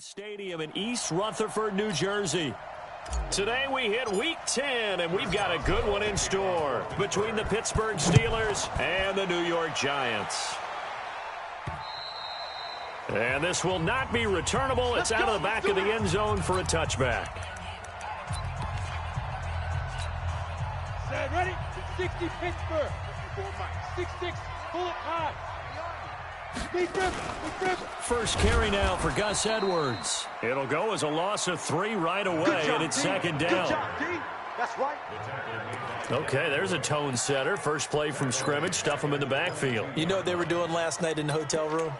Stadium in East Rutherford, New Jersey. Today we hit Week 10, and we've got a good one in store between the Pittsburgh Steelers and the New York Giants. And this will not be returnable. It's out of the back of the end zone for a touchback. Set, ready? 60 Pittsburgh. 6-6, pull it high. First carry now for Gus Edwards. It'll go as a loss of 3 right away, and it's second down. Good job, D. That's right. Okay, there's a tone setter. First play from scrimmage, stuff them in the backfield. You know what they were doing last night in the hotel room?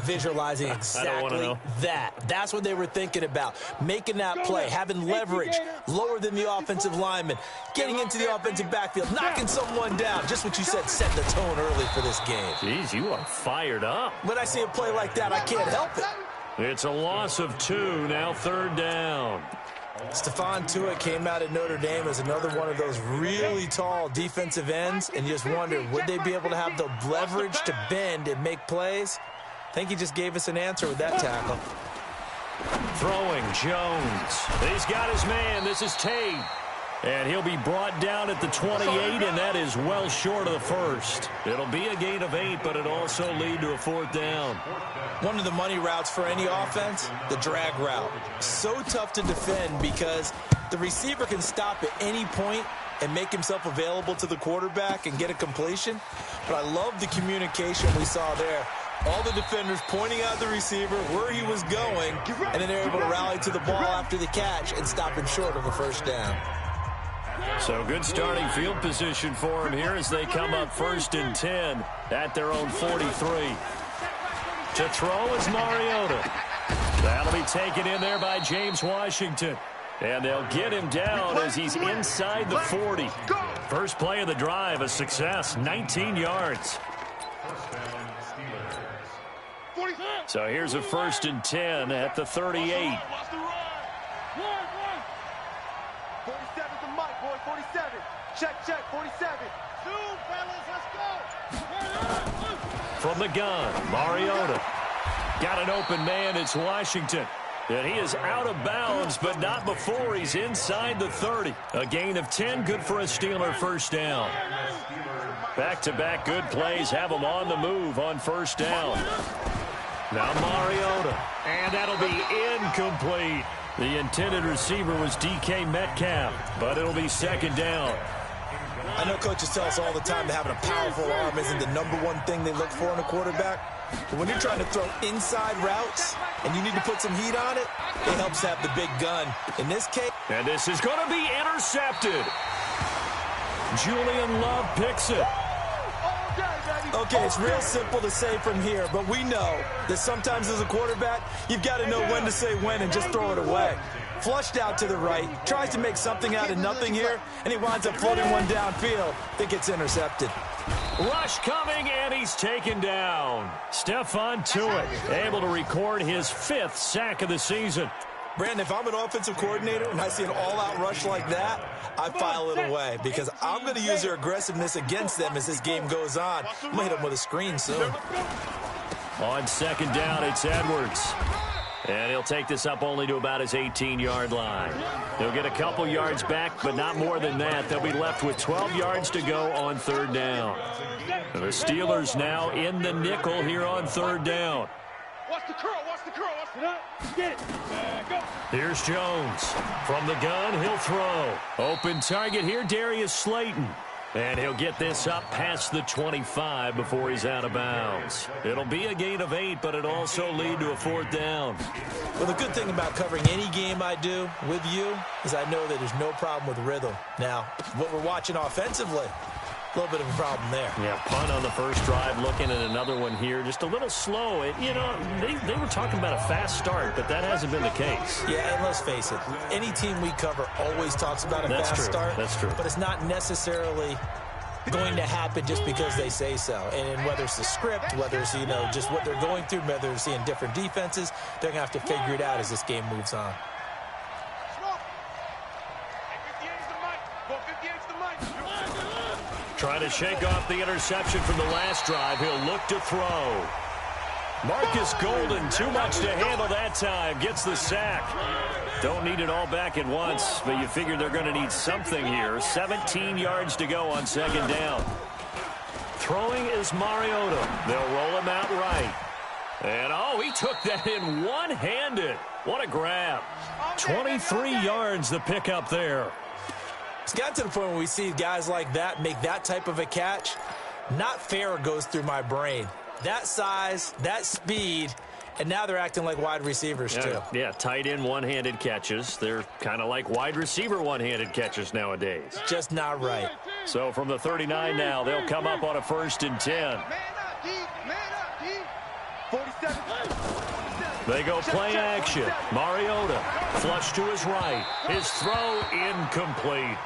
Visualizing exactly that. That's what they were thinking about. Making that play, having leverage, lower than the offensive lineman, getting into the offensive backfield, knocking someone down. Just what you said, set the tone early for this game. Jeez, you are fired up. When I see a play like that, I can't help it. It's a loss of 2, now third down. Stephon Tuitt came out at Notre Dame as another one of those really tall defensive ends, and you just wonder, would they be able to have the leverage to bend and make plays? I think he just gave us an answer with that tackle. Throwing, Jones. He's got his man. This is Tate. And he'll be brought down at the 28, and that is well short of the first. It'll be a gain of 8, but it'll also lead to a fourth down. One of the money routes for any offense, the drag route. So tough to defend because the receiver can stop at any point and make himself available to the quarterback and get a completion. But I love the communication we saw there. All the defenders pointing out the receiver where he was going, and then they're able to rally to the ball after the catch and stop him short of a first down. So good starting field position for him here as they come up 1st and 10 at their own 43. To throw is Mariota. That'll be taken in there by James Washington. And they'll get him down as he's inside the 40. First play of the drive, a success, 19 yards. So here's a 1st and 10 at the 38. 47's the mic, boy. 47. Check, 47. Zoom, fellas, let's go. From the gun, Mariota. Got an open man, it's Washington. And he is out of bounds, but not before he's inside the 30. A gain of 10, good for a Steeler first down. Back-to-back good plays have him on the move on first down. Now Mariota, and that'll be incomplete. The intended receiver was DK Metcalf, but it'll be second down. I know coaches tell us all the time that having a powerful arm isn't the #1 thing they look for in a quarterback. But when you're trying to throw inside routes and you need to put some heat on it, it helps to have the big gun. In this case... And this is going to be intercepted. Julian Love picks it. Okay, it's real simple to say from here, but we know that sometimes as a quarterback, you've got to know when to say when and just throw it away. Flushed out to the right, tries to make something out of nothing here, and he winds up floating one downfield that gets intercepted. Rush coming, and he's taken down. Stephon Tuitt able to record his 5th sack of the season. Brandon, if I'm an offensive coordinator and I see an all-out rush like that, I file it away because I'm going to use their aggressiveness against them as this game goes on. I'm going to hit them with a screen soon. On second down, it's Edwards. And he'll take this up only to about his 18-yard line. He'll get a couple yards back, but not more than that. They'll be left with 12 yards to go on third down. And the Steelers now in the nickel here on third down. Watch the curl, get it. Go. Here's Jones. From the gun, he'll throw. Open target here, Darius Slayton. And he'll get this up past the 25 before he's out of bounds. It'll be a gain of 8, but it'll also lead to a fourth down. Well, the good thing about covering any game I do with you is I know that there's no problem with rhythm. Now, what we're watching offensively, a little bit of a problem there. Yeah, punt on the first drive, looking at another one here. Just a little slow. You know, they were talking about a fast start, but that hasn't been the case. Yeah, and let's face it, any team we cover always talks about a fast start. That's true. But it's not necessarily going to happen just because they say so. And whether it's the script, whether it's, just what they're going through, whether they're seeing different defenses, they're going to have to figure it out as this game moves on. Trying to shake off the interception from the last drive. He'll look to throw. Marcus Golden, too much to handle that time. Gets the sack. Don't need it all back at once, but you figure they're going to need something here. 17 yards to go on second down. Throwing is Mariota. They'll roll him out right. And, oh, he took that in one-handed. What a grab. 23 yards the pickup there. It's got to the point where we see guys like that make that type of a catch. Not fair goes through my brain. That size, that speed, and now they're acting like wide receivers too. Yeah, tight end one-handed catches. They're kind of like wide receiver one-handed catches nowadays. Just not right. So from the 39 now, they'll come up on a 1st and 10. They go play action. Mariota, flush to his right. His throw incomplete.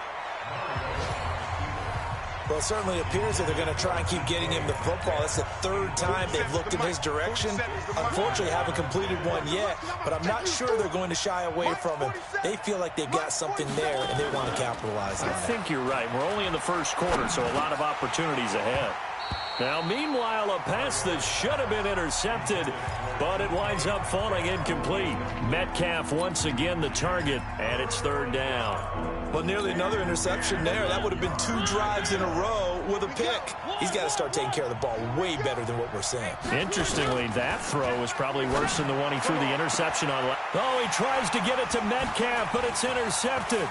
Well, it certainly appears that they're going to try and keep getting him the football. That's the 3rd time they've looked in his direction. Unfortunately, haven't completed one yet, but I'm not sure they're going to shy away from him. They feel like they've got something there, and they want to capitalize on it. I think you're right. We're only in the 1st quarter, so a lot of opportunities ahead. Now, meanwhile, a pass that should have been intercepted, but it winds up falling incomplete. Metcalf once again the target, and it's 3rd down. Well, nearly another interception there. That would have been 2 drives in a row with a pick. He's got to start taking care of the ball way better than what we're seeing. Interestingly, that throw was probably worse than the one he threw the interception on. Oh, he tries to get it to Metcalf, but it's intercepted.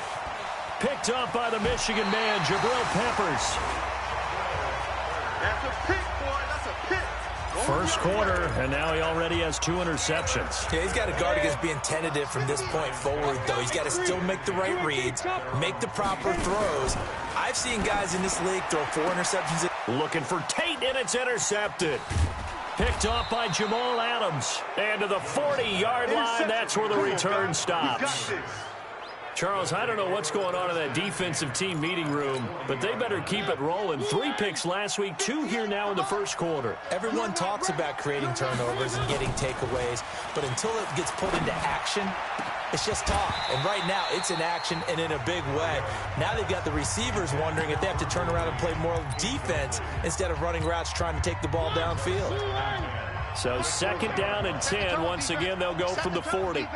Picked up by the Michigan man, Jabril Peppers. That's a pick, boy. That's a pick. 1st quarter, and now he already has 2 interceptions. Yeah, he's got to guard against being tentative from this point forward, though. He's got to still make the right reads, make the proper throws. I've seen guys in this league throw 4 interceptions. Looking for Tate, and it's intercepted. Picked off by Jamal Adams. And to the 40-yard line, that's where the return stops. Charles, I don't know what's going on in that defensive team meeting room, but they better keep it rolling. 3 picks last week, 2 here now in the 1st quarter. Everyone talks about creating turnovers and getting takeaways, but until it gets put into action, it's just talk. And right now, it's in action and in a big way. Now they've got the receivers wondering if they have to turn around and play more defense instead of running routes trying to take the ball downfield. So 2nd down and 10. Once again, they'll go from the 40.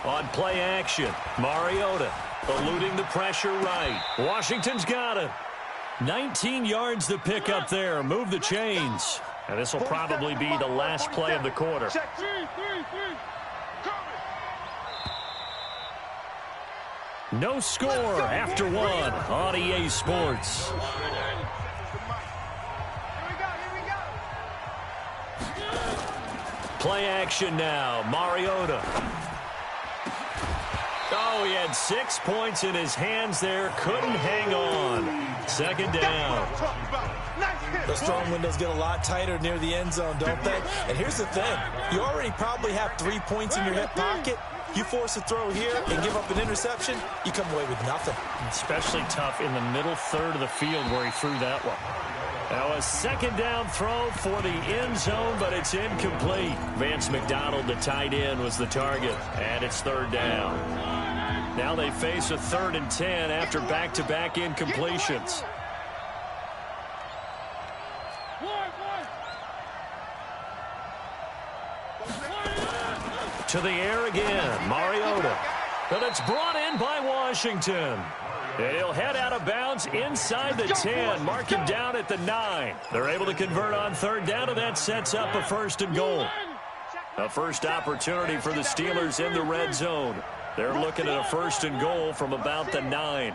On play action, Mariota eluding the pressure right. Washington's got it. 19 yards to pick up there. Move the chains. And this will probably be the last play of the quarter. No score after 1 on EA Sports. Play action now, Mariota. Oh, he had 6 points in his hands there. Couldn't hang on. 2nd down. Those throwing windows get a lot tighter near the end zone, don't they? And here's the thing. You already probably have 3 points in your hip pocket. You force a throw here and give up an interception, you come away with nothing. Especially tough in the middle 3rd of the field where he threw that one. Now a 2nd down throw for the end zone, but it's incomplete. Vance McDonald, the tight end, was the target, and it's 3rd down. Now they face a 3rd and 10 after back-to-back incompletions. To the air again, Mariota. But it's brought in by Washington. And he'll head out of bounds inside the 10. Mark him down at the 9. They're able to convert on 3rd down, and that sets up a 1st and goal. A first opportunity for the Steelers in the red zone. They're looking at a 1st and goal from about the 9.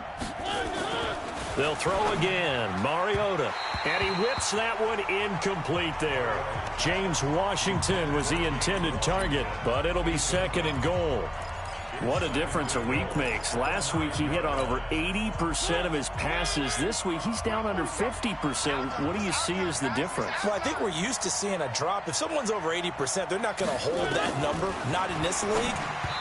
They'll throw again. Mariota. And he whips that one incomplete there. James Washington was the intended target, but it'll be 2nd and goal. What a difference a week makes. Last week he hit on over 80% of his passes. This week he's down under 50%. What do you see as the difference? Well, I think we're used to seeing a drop. If someone's over 80%, they're not going to hold that number. Not in this league.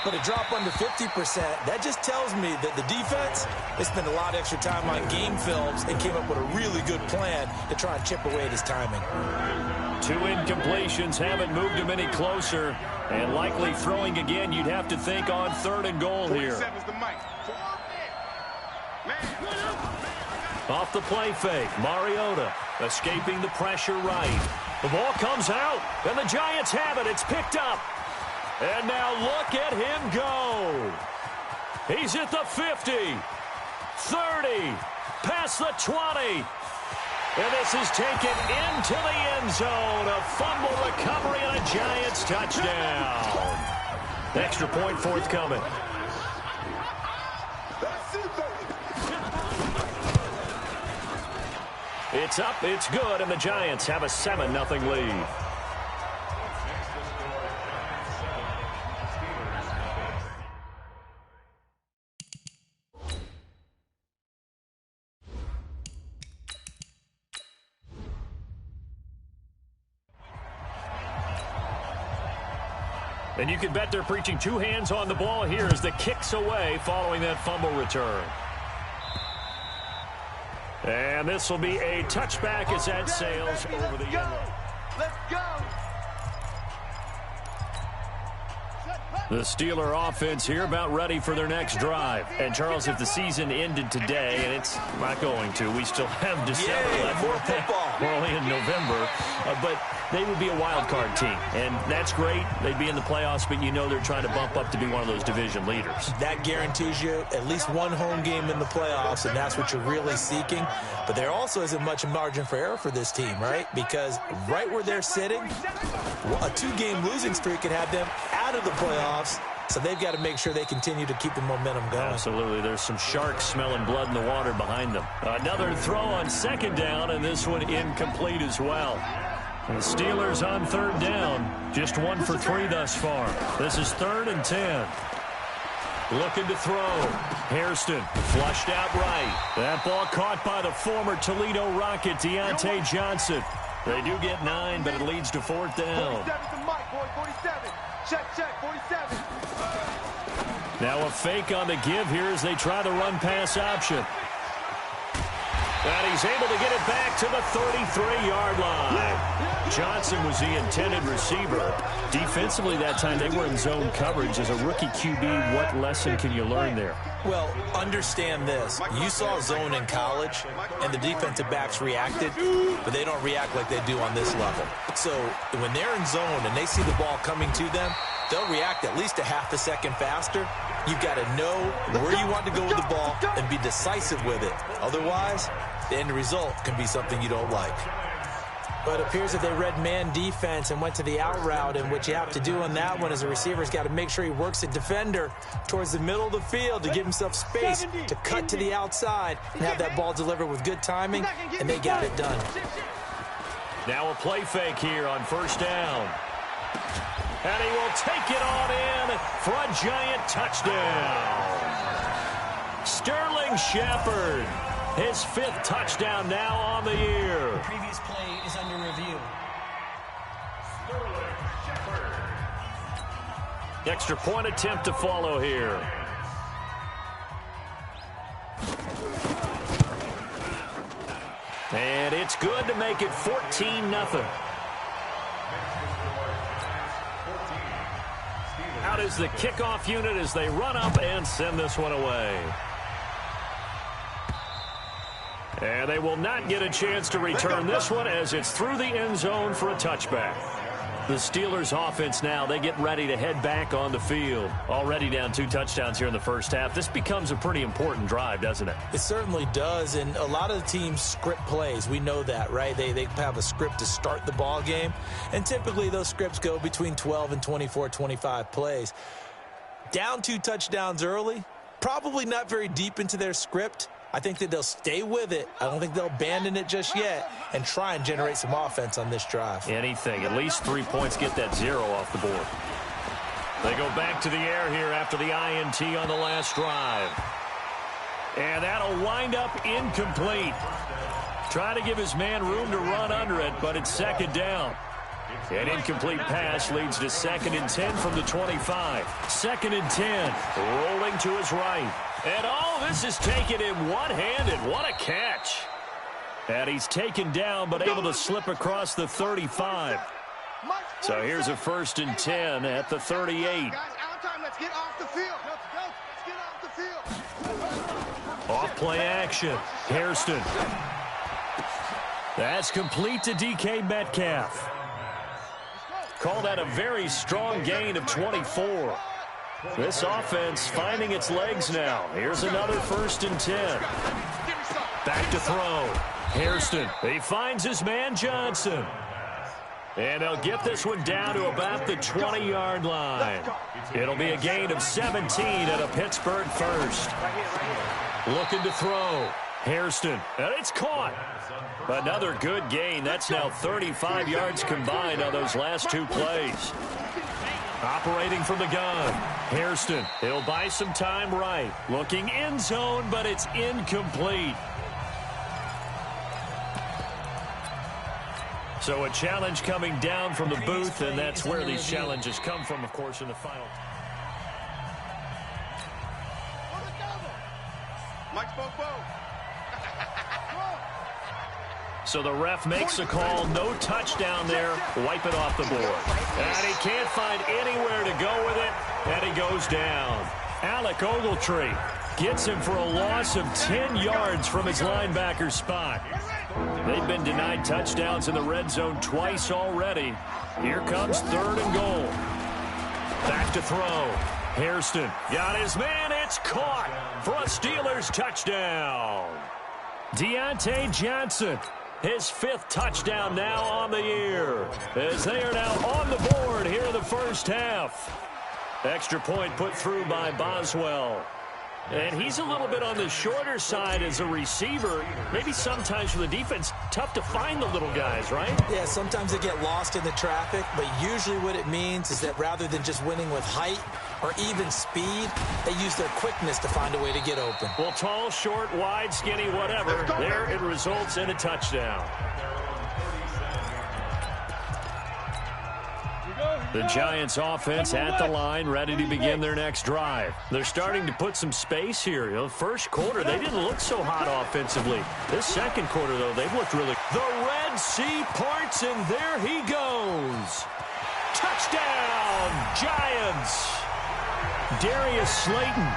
But a drop under 50%, that just tells me that the defense, they spent a lot of extra time on game films and came up with a really good plan to try and chip away at his timing. 2 incompletions haven't moved him any closer. And likely throwing again, you'd have to think on 3rd and goal here. Off the play fake, Mariota escaping the pressure right. The ball comes out, and the Giants have it. It's picked up. And now look at him go. He's at the 50, 30, past the 20. And this is taken into the end zone. A fumble recovery and a Giants touchdown. Extra point forthcoming. It's up, it's good, and the Giants have a 7-0 lead. And you can bet they're preaching two hands on the ball here as the kick's away following that fumble return. And this will be a touchback as that sails over the end line. Let's go. The Steeler offense here about ready for their next drive. And, Charles, if the season ended today, and it's not going to, we still have December left. More football. We're only in November. But they would be a wild card team. And that's great. They'd be in the playoffs, but you know they're trying to bump up to be one of those division leaders. That guarantees you at least one home game in the playoffs, and that's what you're really seeking. But there also isn't much margin for error for this team, right? Because right where they're sitting, a two-game losing streak could have them out of the playoffs. So they've got to make sure they continue to keep the momentum going. Absolutely. There's some sharks smelling blood in the water behind them. Another throw on second down, and this one incomplete as well. The Steelers on third down. Just 1 for 3 thus far. This is 3rd and 10. Looking to throw. Hairston flushed out right. That ball caught by the former Toledo Rocket, Deontay Johnson. They do get 9, but it leads to 4th down. 47 to Mike, boy, 47. Check, 47. Now a fake on the give here as they try the run-pass option. And he's able to get it back to the 33-yard line. Johnson was the intended receiver. Defensively that time, they were in zone coverage. As a rookie QB, what lesson can you learn there? Well, understand this. You saw zone in college, and the defensive backs reacted, but they don't react like they do on this level. So when they're in zone and they see the ball coming to them, they'll react at least a half a second faster. You've got to know where you want to go with the ball and be decisive with it. Otherwise, the end result can be something you don't like. But it appears that they read man defense and went to the out route, and what you have to do on that one is a receiver's got to make sure he works a defender towards the middle of the field to give himself space to cut to the outside and have that ball delivered with good timing, and they got it done. Now a play fake here on first down. And he will take it on in for a Giant touchdown. Sterling Shepard, his 5th touchdown now on the year. The previous play is under review. Sterling Shepard. Extra point attempt to follow here. And it's good to make it 14-0. Out is the kickoff unit as they run up and send this one away. And they will not get a chance to return this one as it's through the end zone for a touchback. The Steelers offense now, they get ready to head back on the field. Already down 2 touchdowns here in the first half. This becomes a pretty important drive, doesn't it? It certainly does, and a lot of the teams script plays. We know that, right? They have a script to start the ball game, and typically those scripts go between 12 and 24, 25 plays. Down 2 touchdowns early, probably not very deep into their script. I think that they'll stay with it. I don't think they'll abandon it just yet and try and generate some offense on this drive. Anything. At least 3 points, get that 0 off the board. They go back to the air here after the INT on the last drive. And that'll wind up incomplete. Try to give his man room to run under it, but it's 2nd down. An incomplete pass leads to 2nd and 10 from the 25. 2nd and 10, rolling to his right. And all this is taken in one-handed. What a catch. And he's taken down but able to slip across the 35. So here's a 1st and 10 at the 38. Guys, out time. Let's get off the field. Let's get off the field. Off play action. Hairston. That's complete to DK Metcalf. Call that a very strong gain of 24. This offense finding its legs now. Here's another 1st and 10. Back to throw. Hairston. He finds his man Johnson. And they'll get this one down to about the 20-yard line. It'll be a gain of 17 at a Pittsburgh first. Looking to throw. Hairston. And it's caught. Another good gain. That's now 35 yards combined on those last 2 plays. Operating from the gun. Hairston. He'll buy some time right. Looking end zone, but it's incomplete. So a challenge coming down from the booth, and that's where these challenges come from, of course, in the final. Mike Bobo. So the ref makes a call. No touchdown there. Wipe it off the board. And he can't find anywhere to go with it, and he goes down. Alec Ogletree gets him for a loss of 10 yards from his linebacker spot. They've been denied touchdowns in the red zone twice already. Here comes 3rd and goal. Back to throw. Hairston got his man. It's caught for a Steelers touchdown. Deontay Johnson, his 5th touchdown now on the year, as they are now on the board here in the first half. Extra point put through by Boswell. And he's a little bit on the shorter side as a receiver. Maybe sometimes for the defense, tough to find the little guys, right? Yeah, sometimes they get lost in the traffic, but usually what it means is that rather than just winning with height or even speed, they use their quickness to find a way to get open. Well, tall, short, wide, skinny, whatever, there it results in a touchdown. The Giants offense at the line, ready to begin their next drive. They're starting to put some space here. The first quarter, they didn't look so hot offensively. This second quarter, though, they've looked really. The Red Sea parts, and there he goes. Touchdown, Giants. Darius Slayton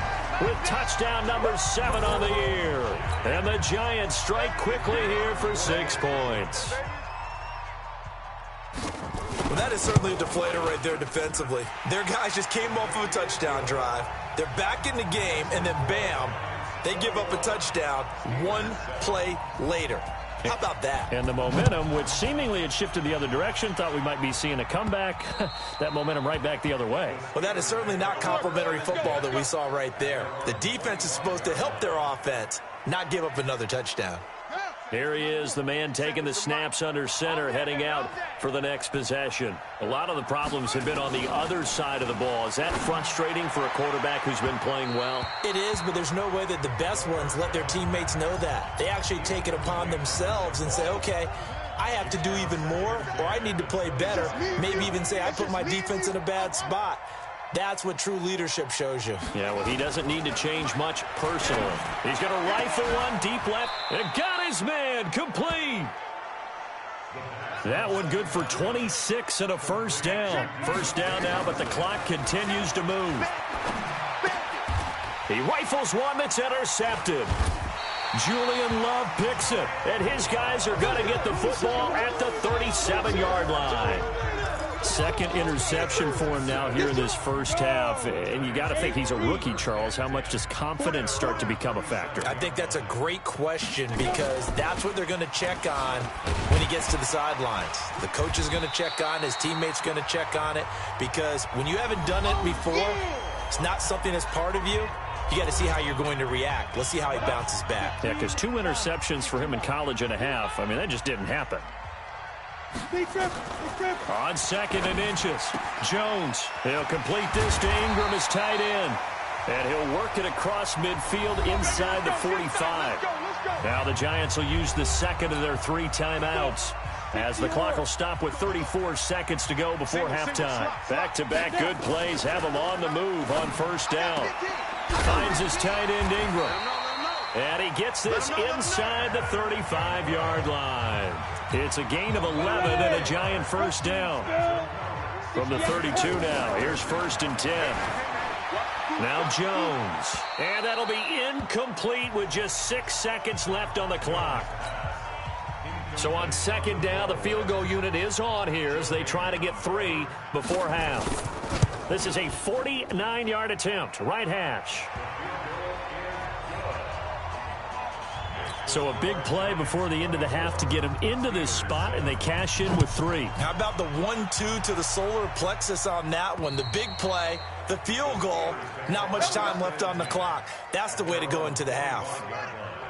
with touchdown number 7 on the year. And the Giants strike quickly here for 6 points. Well, that is certainly a deflator right there defensively. Their guys just came off of a touchdown drive. They're back in the game, and then bam, they give up a touchdown 1 play later. How about that? And the momentum, which seemingly had shifted the other direction, thought we might be seeing a comeback. That momentum right back the other way. Well, that is certainly not complimentary football that we saw right there. The defense is supposed to help their offense, not give up another touchdown. Here he is, the man taking the snaps under center, heading out for the next possession. A lot of the problems have been on the other side of the ball. Is that frustrating for a quarterback who's been playing well? It is, but there's no way that the best ones let their teammates know that. They actually take it upon themselves and say, okay, I have to do even more, or I need to play better. Maybe even say I put my defense in a bad spot. That's what true leadership shows you. Yeah, well, he doesn't need to change much personally. He's going to rifle one deep left, and got his man complete. That one good for 26 and a first down. First down now, but the clock continues to move. He rifles one that's intercepted. Julian Love picks it, and his guys are going to get the football at the 37-yard line. Second interception for him now here in this first half. And you got to think he's a rookie, Charles. How much does confidence start to become a factor? I think that's a great question because that's what they're going to check on when he gets to the sidelines. The coach is going to check on, his teammates going to check on it, because when you haven't done it before, it's not something that's part of you. You got to see how you're going to react. Let's see how he bounces back. Yeah, because 2 interceptions for him in college and a half. I mean, that just didn't happen. On 2nd and inches, Jones. He'll complete this to Ingram as tight end. And he'll work it across midfield inside the 45. Now the Giants will use the second of their 3 timeouts, as the clock will stop with 34 seconds to go before halftime. Back-to-back good plays have him on the move on first down. Finds his tight end Ingram. And he gets this inside the 35-yard line. It's a gain of 11 and a Giant first down. From the 32 now, here's 1st and 10. Now Jones. And that'll be incomplete with just 6 seconds left on the clock. So on second down, the field goal unit is on here as they try to get 3 before half. This is a 49-yard attempt, right hash. So a big play before the end of the half to get them into this spot, and they cash in with 3. How about the 1-2 to the solar plexus on that one? The big play, the field goal, not much time left on the clock. That's the way to go into the half.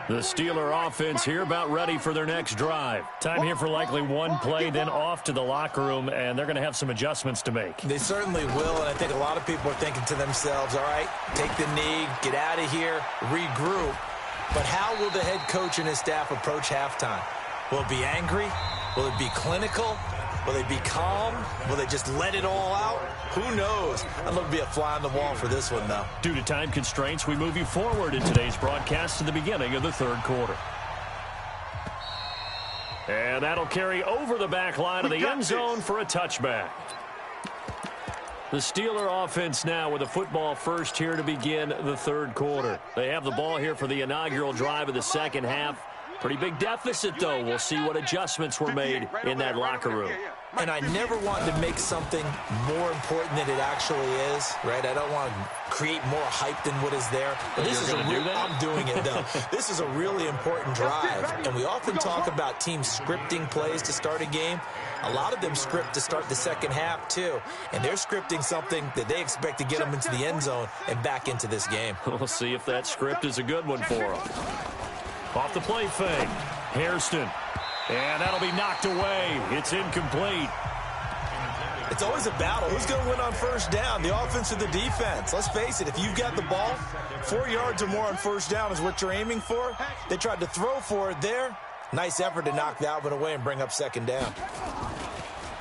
The Steeler offense here about ready for their next drive. Time here for likely one play, then off to the locker room, and they're going to have some adjustments to make. They certainly will, and I think a lot of people are thinking to themselves, all right, take the knee, get out of here, regroup. But how will the head coach and his staff approach halftime? Will it be angry? Will it be clinical? Will they be calm? Will they just let it all out? Who knows? I'd love to be a fly on the wall for this one, though. Due to time constraints, we move you forward in today's broadcast to the beginning of the third quarter. And that'll carry over the back line of the end zone for a touchback. The Steeler offense now with a football first here to begin the third quarter. They have the ball here for the inaugural drive of the second half. Pretty big deficit, though. We'll see what adjustments were made in that locker room. And I never want to make something more important than it actually is, right? I don't want to create more hype than what is there. But this is I'm doing it, though. This is a really important drive. And we often talk about teams scripting plays to start a game. A lot of them script to start the second half, too. And they're scripting something that they expect to get them into the end zone and back into this game. We'll see if that script is a good one for them. Off the play fake, Hairston. And that'll be knocked away. It's incomplete. It's always a battle. Who's going to win on first down, the offense or the defense? Let's face it, if you've got the ball, 4 yards or more on first down is what you're aiming for. They tried to throw for it there. Nice effort to knock that one away and bring up second down.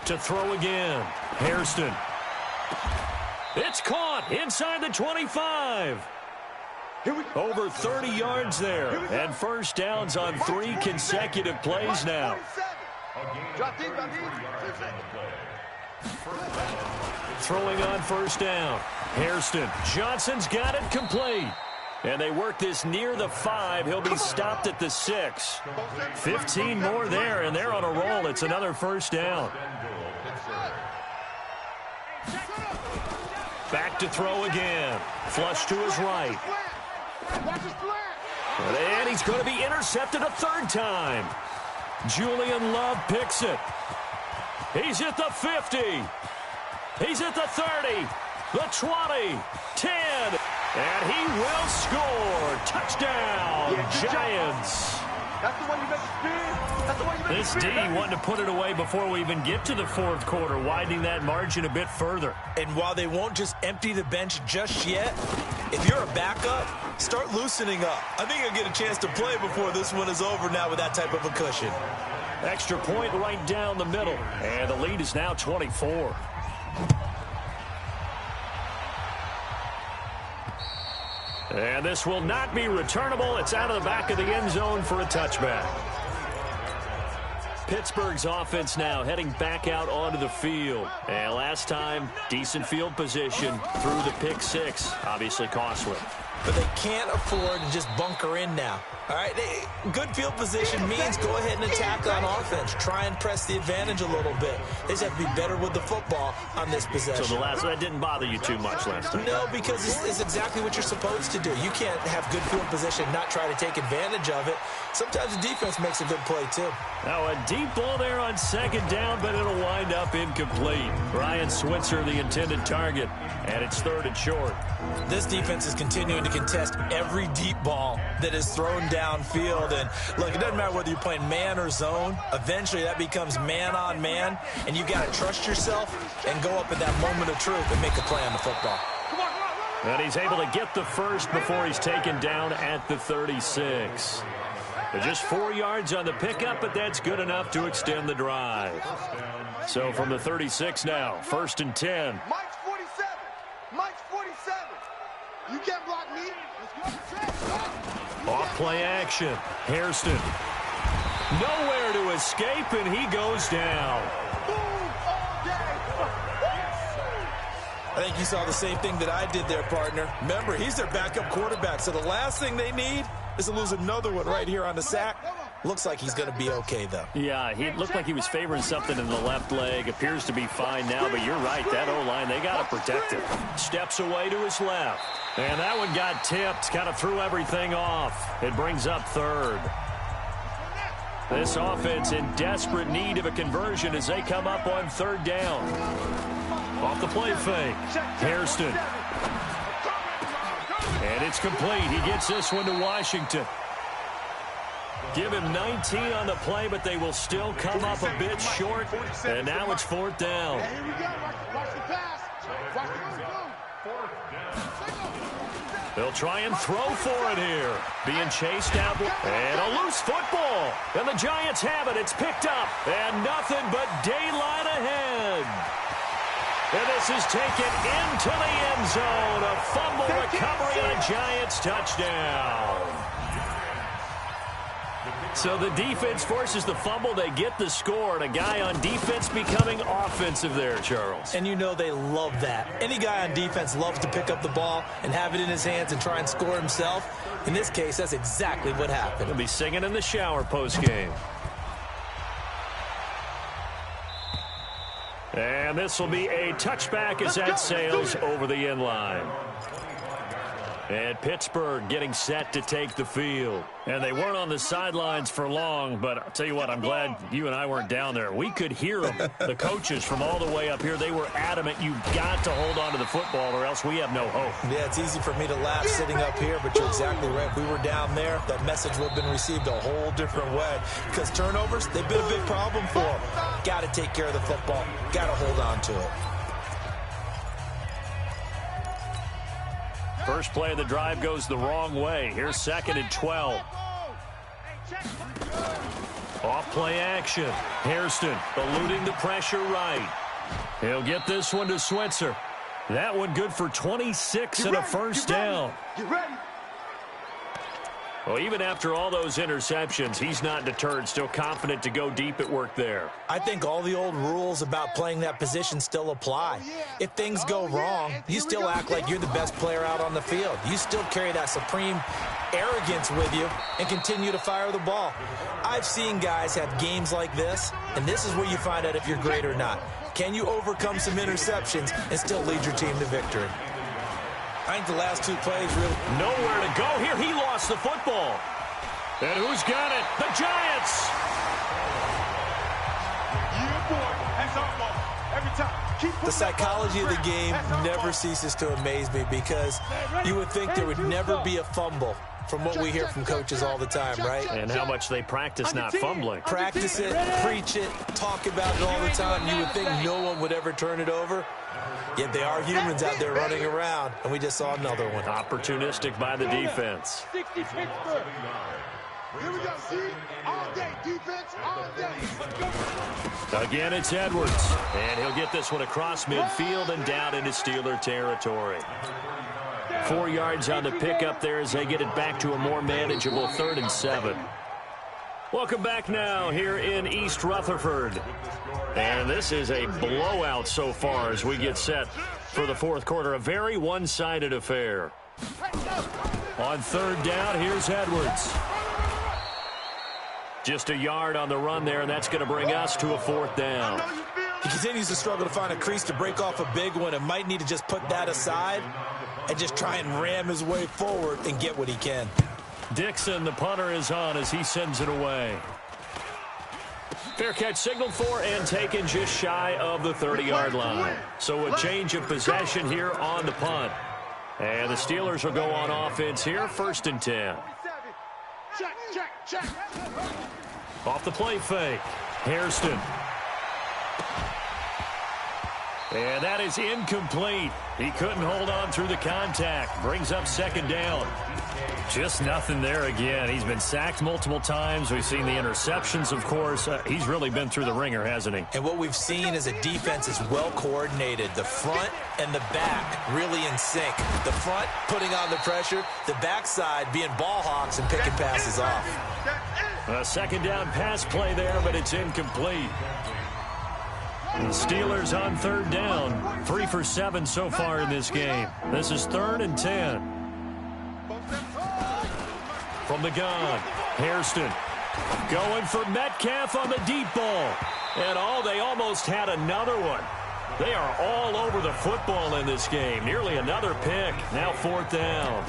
To throw again, Hairston. It's caught inside the 25. Over 30 yards there, and first downs on 3 consecutive plays now. Throwing on first down, Hairston. Johnson's got it complete. And they work this near the 5. He'll be stopped at the 6. 15 more there, and they're on a roll. It's another first down. Back to throw again. Flush to his right. And he's going to be intercepted a third time. Julian Love picks it. He's at the 50. He's at the 30. The 20. 10. And he will score. Touchdown, Giants. That's the one you make it spin. That's the one you make it This spin. D wanting to put it away before we even get to the fourth quarter, widening that margin a bit further. And while they won't just empty the bench just yet, if you're a backup, start loosening up. I think you'll get a chance to play before this one is over now with that type of a cushion. Extra point right down the middle. And the lead is now 24. And this will not be returnable. It's out of the back of the end zone for a touchback. Pittsburgh's offense now heading back out onto the field. And last time, decent field position through the pick 6. Obviously costly. But they can't afford to just bunker in now. All right, good field position means go ahead and attack on offense. Try and press the advantage a little bit. They just have to be better with the football on this possession. So that didn't bother you too much last time? No, because it's exactly what you're supposed to do. You can't have good field position and not try to take advantage of it. Sometimes the defense makes a good play, too. Now a deep ball there on second down, but it'll wind up incomplete. Ryan Switzer, the intended target, and it's third and short. This defense is continuing to contest every deep ball that is thrown downfield. And look, it doesn't matter whether you're playing man or zone. Eventually that becomes man on man, and you got to trust yourself and go up at that moment of truth and make a play on the football. And he's able to get the first before he's taken down at the 36. But just 4 yards on the pickup, but that's good enough to extend the drive. So from the 36 now, first and 10. Mike's 47. Mike's 47. You can't block me. Off play action. Hairston. Nowhere to escape, and he goes down. I think you saw the same thing that I did there, partner. Remember, he's their backup quarterback, so the last thing they need is to lose another one right here on the sack. Looks like he's going to be okay, though. Yeah, he looked like he was favoring something in the left leg. Appears to be fine now, but you're right. That O-line, they got to protect him. Steps away to his left. And that one got tipped. Kind of threw everything off. It brings up third. This offense in desperate need of a conversion as they come up on third down. Off the play fake. Hairston. And it's complete. He gets this one to Washington. Give him 19 on the play, but they will still come up a bit short. And now it's fourth down. Here we go. Watch the pass. Watch the go. They'll try and throw for it here. Being chased down. And a loose football. And the Giants have it. It's picked up. And nothing but daylight ahead. And this is taken into the end zone. A fumble recovery and a Giants touchdown. So the defense forces the fumble. They get the score. And a guy on defense becoming offensive there, Charles. And you know they love that. Any guy on defense loves to pick up the ball and have it in his hands and try and score himself. In this case, that's exactly what happened. He'll be singing in the shower postgame. And this will be a touchback as that sails over the end line. And Pittsburgh getting set to take the field. And they weren't on the sidelines for long, but I'll tell you what, I'm glad you and I weren't down there. We could hear them, the coaches from all the way up here. They were adamant, you've got to hold on to the football or else we have no hope. Yeah, it's easy for me to laugh sitting up here, but you're exactly right. If we were down there, that message would have been received a whole different way. Because turnovers, they've been a big problem for them. Got to take care of the football. Got to hold on to it. First play of the drive goes the wrong way. Here's second and 12. Off play action. Hairston eluding the pressure right. He'll get this one to Switzer. That one good for 26 and a first down. Get ready. Well, even after all those interceptions, he's not deterred, still confident to go deep at work there. I think all the old rules about playing that position still apply. If things go wrong, you still act like you're the best player out on the field. You still carry that supreme arrogance with you and continue to fire the ball. I've seen guys have games like this, and this is where you find out if you're great or not. Can you overcome some interceptions and still lead your team to victory? I think the last two plays really... Nowhere to go here. He lost the football. And who's got it? The Giants! The psychology of the game never ceases to amaze me because you would think there would never be a fumble from what we hear from coaches all the time, right? And how much they practice not fumbling. Practice it, preach it, talk about it all the time. You would think no one would ever turn it over. Yet they are humans out there running around, and we just saw another one. Opportunistic by the defense. 60 Pittsburgh. Here we go, see? All day, defense, all day. Again, it's Edwards. And he'll get this one across midfield and down into Steeler territory. 4 yards on the pickup there as they get it back to a more manageable 3rd and 7. Welcome back now here in East Rutherford. And this is a blowout so far as we get set for the fourth quarter. A very one-sided affair. On 3rd down, here's Edwards. Just a yard on the run there, and that's going to bring us to a 4th down. He continues to struggle to find a crease to break off a big one and might need to just put that aside and just try and ram his way forward and get what he can. Dixon, the punter, is on as he sends it away. Fair catch signaled for and taken just shy of the 30-yard line. So a change of possession here on the punt. And the Steelers will go on offense here, 1st and 10. Check. Off the play fake. Hairston. And that is incomplete. He couldn't hold on through the contact. Brings up 2nd down. Just nothing there again. He's been sacked multiple times. We've seen the interceptions, of course. He's really been through the ringer, hasn't he? And what we've seen is a defense is well coordinated. The front and the back really in sync. The front putting on the pressure. The backside being ball hawks and picking passes off. A 2nd down pass play there, but it's incomplete. The Steelers on 3rd down. 3 for 7 so far in this game. This is 3rd and 10. From the gun, Hairston. Going for Metcalf on the deep ball. And they almost had another one. They are all over the football in this game. Nearly another pick. Now 4th down.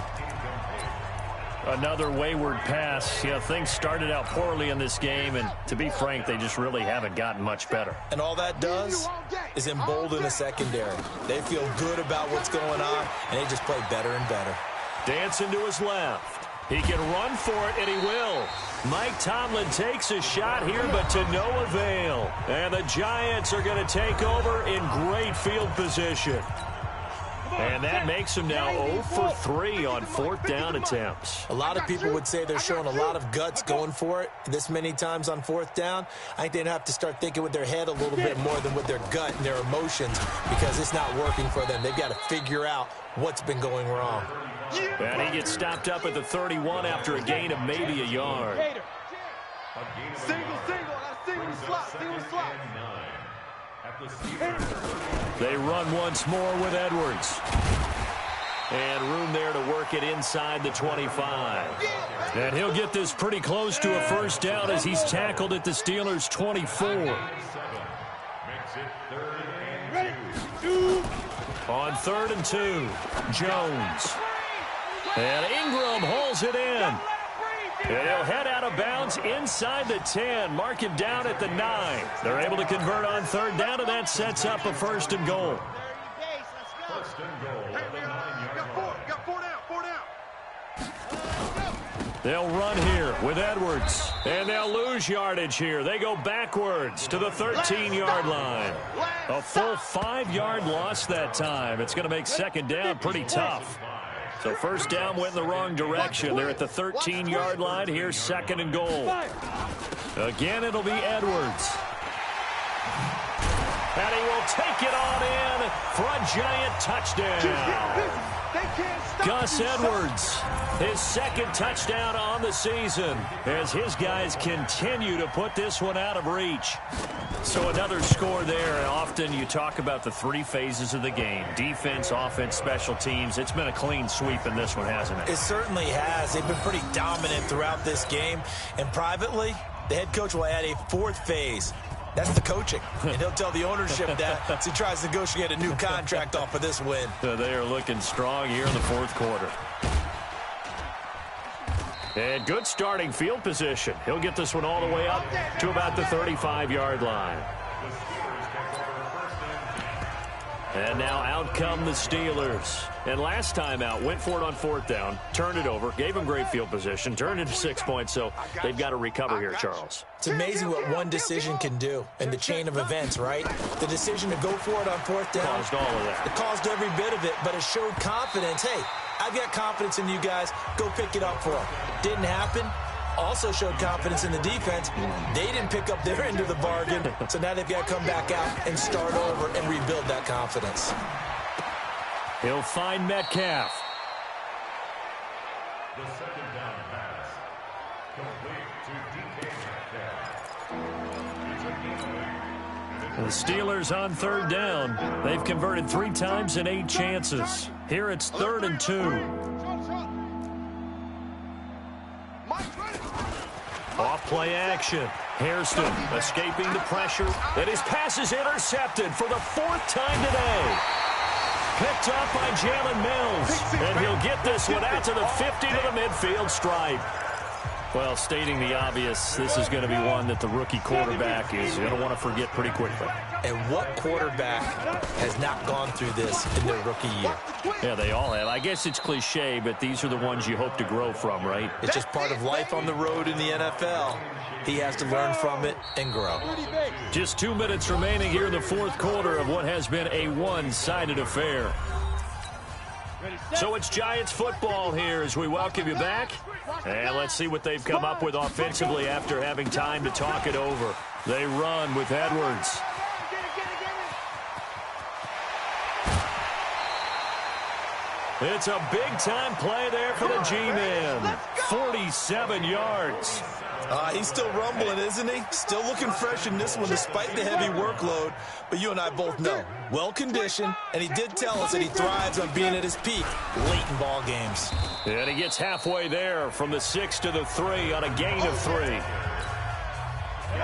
Another wayward pass. You know, things started out poorly in this game, and to be frank, they just really haven't gotten much better. And all that does is embolden the secondary. They feel good about what's going on, and they just play better and better. Dancing to his left. He can run for it, and he will. Mike Tomlin takes a shot here, but to no avail. And the Giants are going to take over in great field position. And that makes him now 0 for 3 on 4th down attempts. A lot of people would say they're showing a lot of guts going for it this many times on 4th down. I think they'd have to start thinking with their head a little bit more than with their gut and their emotions, because it's not working for them. They've got to figure out what's been going wrong. And he gets stopped up at the 31 after a gain of maybe a yard. They run once more with Edwards. And room there to work it inside the 25. And he'll get this pretty close to a first down as he's tackled at the Steelers' 24. On 3rd and 2, Jones. And Ingram hauls it in. And he'll head out of bounds inside the 10. Mark him down at the 9. They're able to convert on 3rd down, and that sets up a 1st and goal. They'll run here with Edwards. And they'll lose yardage here. They go backwards to the 13-yard line. A full 5-yard loss that time. It's going to make 2nd down pretty tough. So 1st down went in the wrong direction. They're at the 13-yard line. Here's 2nd and goal. Again, it'll be Edwards. And he will take it on in for a Giant touchdown. Gus Edwards, his 2nd touchdown on the season as his guys continue to put this one out of reach. So another score there. And often you talk about the 3 phases of the game: defense, offense, special teams. It's been a clean sweep in this one, hasn't it? It certainly has. They've been pretty dominant throughout this game. And privately, the head coach will add a 4th phase. That's the coaching. And he'll tell the ownership that as he tries to negotiate a new contract off of this win. They are looking strong here in the 4th quarter. And good starting field position. He'll get this one all the way up to about the 35-yard line. And now out come the Steelers. And last time out, went for it on 4th down, turned it over, gave them great field position, turned it to 6 points, so they've got to recover here, Charles. It's amazing what one decision can do in the chain of events, right? The decision to go for it on 4th down caused all of that. It caused every bit of it, but it showed confidence. Hey, I've got confidence in you guys. Go pick it up for them. Didn't happen. Also showed confidence in the defense. They didn't pick up their end of the bargain, so now they've got to come back out and start over and rebuild that confidence. He'll find Metcalf. The 2nd down pass. Complete to DK Metcalf. The Steelers on 3rd down. They've converted 3 times in 8 chances. Here it's 3rd and 2. Off-play action. Hairston escaping the pressure. And his pass is intercepted for the 4th time today. Picked up by Jalen Mills. And he'll get this one out to the 50 to the midfield stripe. Well, stating the obvious, this is going to be one that the rookie quarterback is going to want to forget pretty quickly. And what quarterback has not gone through this in their rookie year? Yeah, they all have. I guess it's cliche, but these are the ones you hope to grow from, right? It's just part of life on the road in the NFL. He has to learn from it and grow. Just 2 minutes remaining here in the 4th quarter of what has been a one-sided affair. So it's Giants football here as we welcome you back. And let's see what they've come up with offensively after having time to talk it over. They run with Edwards. It's a big-time play there for the G-Man. 47 yards. He's still rumbling, isn't he? Still looking fresh in this one despite the heavy workload. But you and I both know, well-conditioned, and he did tell us that he thrives on being at his peak late in ball games. And he gets halfway there from the 6 to the 3 on a gain of 3.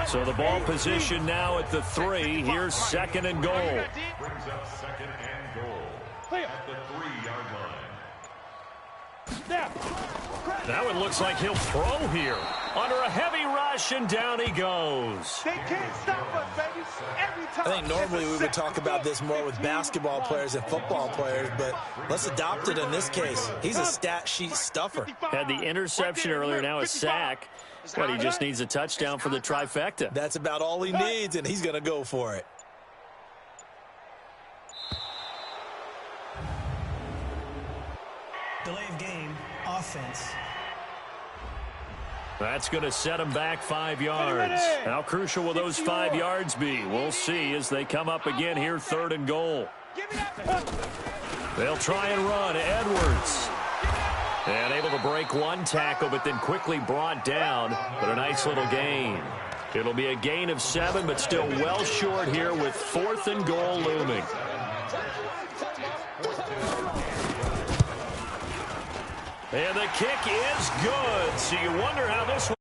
So the ball position now at the 3. Here's second and goal. Brings up second and goal at the 3-yard line. Now it looks like he'll throw here. Under a heavy rush, and down he goes. They can't stop us, baby. Every time. I think normally we would talk about this more with basketball players and football players, but let's adopt it in this case. He's a stat sheet stuffer. Had the interception earlier, now a sack. But he just needs a touchdown for the trifecta. That's about all he needs, and he's going to go for it. Delay of game, offense. That's going to set him back 5 yards. How crucial will those 5 yards be? We'll see as they come up again here, 3rd and goal. They'll try and run. Edwards. And able to break one tackle, but then quickly brought down. But a nice little gain. It'll be a gain of 7, but still well short here with 4th and goal looming. And the kick is good. So you wonder how this one